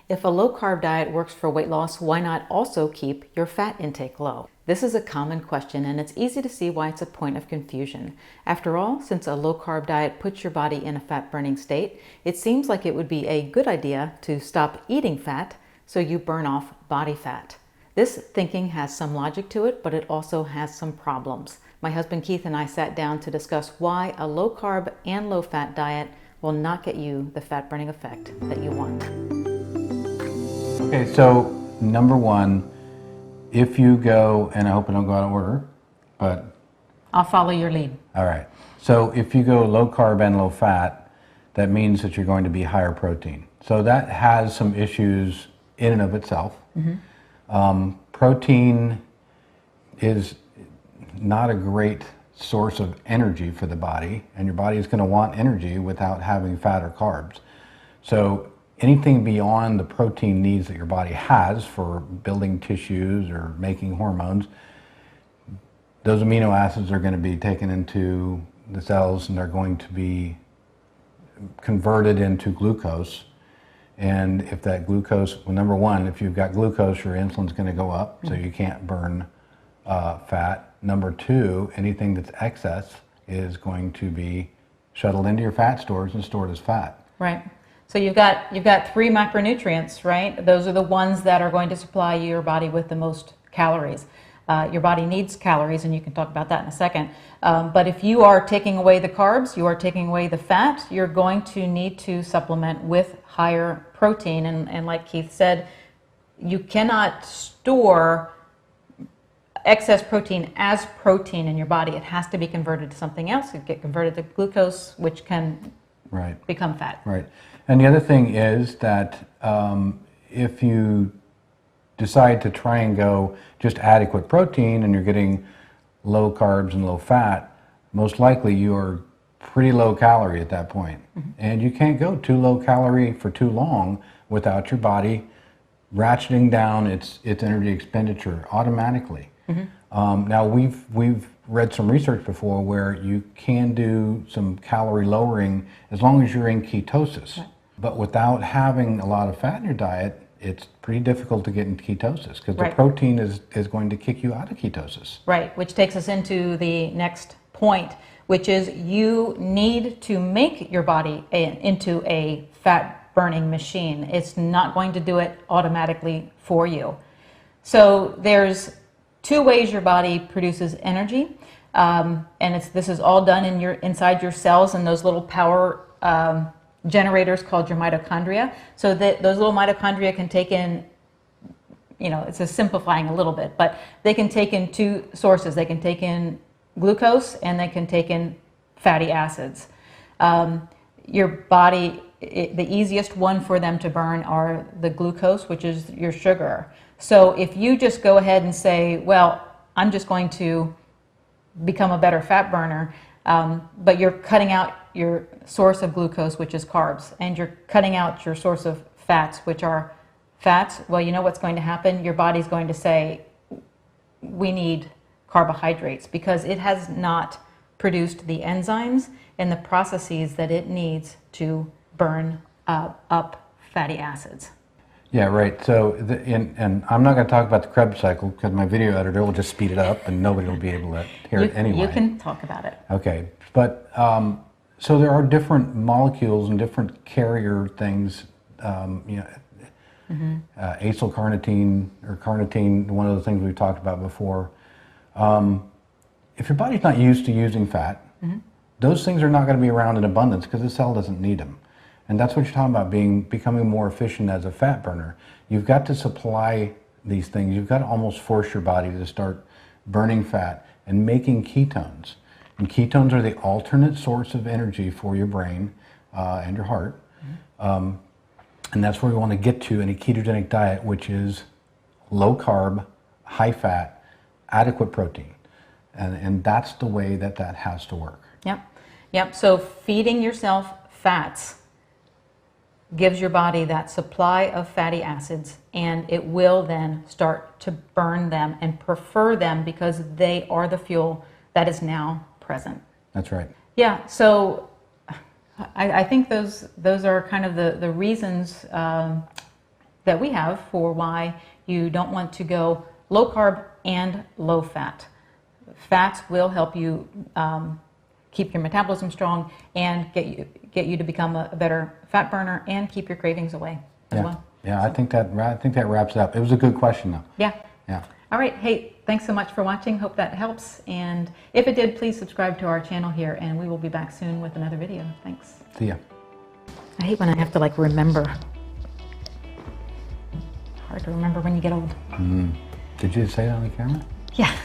If a low-carb diet works for weight loss, why not also keep your fat intake low? This is a common question, and it's easy to see why it's a point of confusion. After all, since a low-carb diet puts your body in a fat-burning state, it seems like it would be a good idea to stop eating fat so you burn off body fat. This thinking has some logic to it, but it also has some problems. My husband Keith and I sat down to discuss why a low-carb and low-fat diet will not get you the fat-burning effect that you want. Okay, so number one, if you go, and I hope I don't go out of order, but... I'll follow your lead. All right. So if you go low carb and low fat, that means that you're going to be higher protein. So that has some issues in and of itself. Protein is not a great source of energy for the body, and your body is going to want energy without having fat or carbs. So anything beyond the protein needs that your body has for building tissues or making hormones, those amino acids are going to be taken into the cells and they're going to be converted into glucose. And if that glucose, well, number one, if you've got glucose, your insulin's going to go up, so you can't burn fat. Number two, anything that's excess is going to be shuttled into your fat stores and stored as fat. Right. So you've got 3 macronutrients, right? Those are the ones that are going to supply your body with the most calories. Your body needs calories, and you can talk about that in a second. But if you are taking away the carbs, you are taking away the fat, you're going to need to supplement with higher protein. And like Keith said, you cannot store excess protein as protein in your body. It has to be converted to something else. It get converted to glucose, which can become fat. Right. And the other thing is that if you decide to try and go just adequate protein and you're getting low carbs and low fat, most likely you are pretty low calorie at that point. And you can't go too low calorie for too long without your body ratcheting down its energy expenditure automatically. Now we've read some research before where you can do some calorie lowering as long as you're in ketosis. Right. But without having a lot of fat in your diet, it's pretty difficult to get into ketosis because the protein is going to kick you out of ketosis. Right, which takes us into the next point, which is you need to make your body into a fat burning machine. It's not going to do it automatically for you. So there's 2 ways your body produces energy, and this is all done inside your cells and those little power generators called your mitochondria. So that those little mitochondria can take in, it's a simplifying a little bit, but they can take in 2 sources. They can take in glucose and they can take in fatty acids. Your body, the easiest one for them to burn are the glucose, which is your sugar. So if you just go ahead and say, well, I'm just going to become a better fat burner, but you're cutting out your source of glucose, which is carbs, and you're cutting out your source of fats, which are fats, well, you know what's going to happen? Your body's going to say, we need carbohydrates, because it has not produced the enzymes and the processes that it needs to burn up fatty acids. Yeah, right. So, and I'm not going to talk about the Krebs cycle because my video editor will just speed it up and nobody will be able to hear it anyway. You can talk about it. Okay, but so there are different molecules and different carrier things. Acetyl-carnitine or carnitine, one of the things we've talked about before. If your body's not used to using fat, those things are not going to be around in abundance because the cell doesn't need them. And that's what you're talking about, becoming more efficient as a fat burner. You've got to supply these things. You've got to almost force your body to start burning fat and making ketones. And ketones are the alternate source of energy for your brain and your heart. And that's where we want to get to in a ketogenic diet, which is low carb, high fat, adequate protein. And that's the way that has to work. Yep. So feeding yourself fats gives your body that supply of fatty acids, and it will then start to burn them and prefer them because they are the fuel that is now present. That's right. Yeah, so I think those are kind of the reasons that we have for why you don't want to go low carb and low fat. Fats will help you keep your metabolism strong and get you to become a better fat burner and keep your cravings away as well. Yeah, I think that wraps it up. It was a good question, though. Yeah. Yeah. All right. Hey, thanks so much for watching. Hope that helps. And if it did, please subscribe to our channel here, and we will be back soon with another video. Thanks. See ya. I hate when I have to like remember. Hard to remember when you get old. Did you say that on the camera? Yeah.